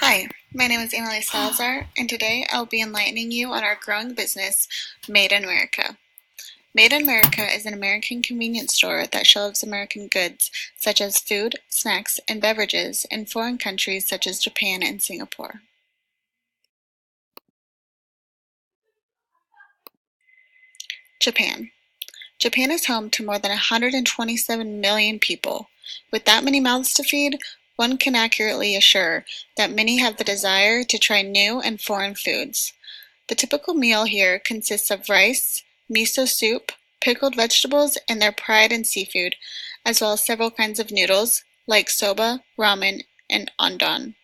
Hi, my name is Emily Salazar, and today I'll be enlightening you on our growing business, Made in America. Made in America is an American convenience store that shelves American goods such as food, snacks, and beverages in foreign countries such as Japan and Singapore. Japan. Japan is home to more than 127 million people. With that many mouths to feed, one can accurately assure that many have the desire to try new and foreign foods. The typical meal here consists of rice, miso soup, pickled vegetables, and their pride in seafood, as well as several kinds of noodles like soba, ramen, and ondon.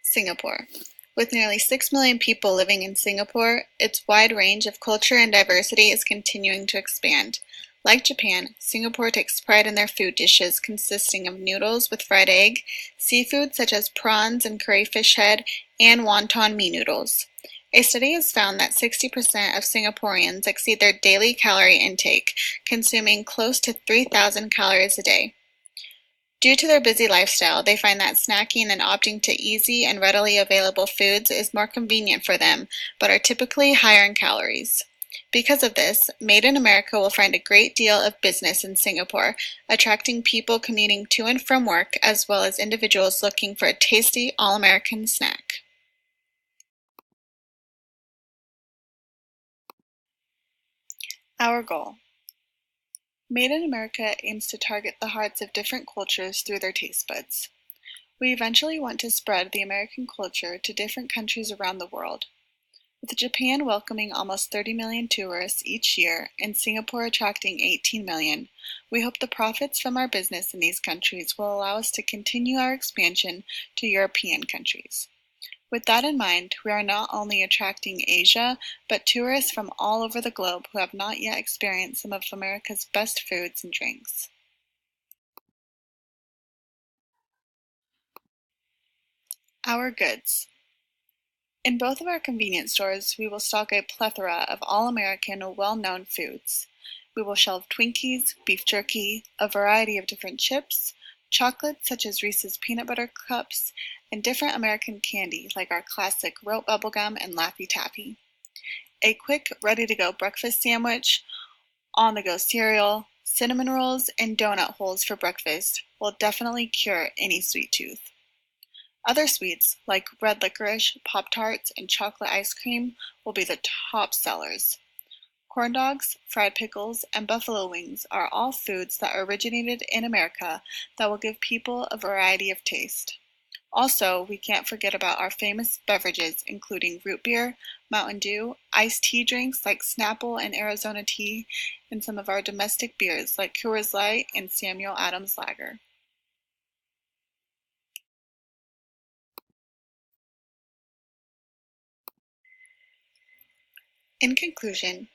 Singapore. With nearly 6 million people living in Singapore, its wide range of culture and diversity is continuing to expand. Like Japan, Singapore takes pride in their food dishes consisting of noodles with fried egg, seafood such as prawns and crayfish head, and wonton mee noodles. A study has found that 60% of Singaporeans exceed their daily calorie intake, consuming close to 3,000 calories a day. Due to their busy lifestyle, they find that snacking and opting to easy and readily available foods is more convenient for them, but are typically higher in calories. Because of this, Made in America will find a great deal of business in Singapore, attracting people commuting to and from work as well as individuals looking for a tasty all-American snack. Our goal. Made in America aims to target the hearts of different cultures through their taste buds. We eventually want to spread the American culture to different countries around the world. With Japan welcoming almost 30 million tourists each year and Singapore attracting 18 million, we hope the profits from our business in these countries will allow us to continue our expansion to European countries. With that in mind, we are not only attracting Asia, but tourists from all over the globe who have not yet experienced some of America's best foods and drinks. Our goods. In both of our convenience stores, we will stock a plethora of all-American, well-known foods. We will shelve Twinkies, beef jerky, a variety of different chips, chocolates such as Reese's peanut butter cups, and different American candy like our classic Rote bubblegum and Laffy Taffy. A quick, ready-to-go breakfast sandwich, on-the-go cereal, cinnamon rolls, and donut holes for breakfast will definitely cure any sweet tooth. Other sweets, like red licorice, Pop-Tarts, and chocolate ice cream, will be the top sellers. Corn dogs, fried pickles, and buffalo wings are all foods that originated in America that will give people a variety of taste. Also, we can't forget about our famous beverages including root beer, Mountain Dew, iced tea drinks like Snapple and Arizona tea, and some of our domestic beers like Coors Light and Samuel Adams Lager. In conclusion,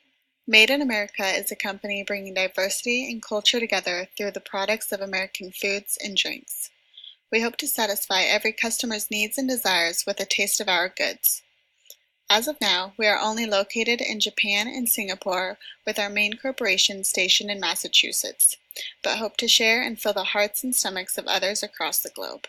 Made in America is a company bringing diversity and culture together through the products of American foods and drinks. We hope to satisfy every customer's needs and desires with a taste of our goods. As of now, we are only located in Japan and Singapore with our main corporation stationed in Massachusetts, but hope to share and fill the hearts and stomachs of others across the globe.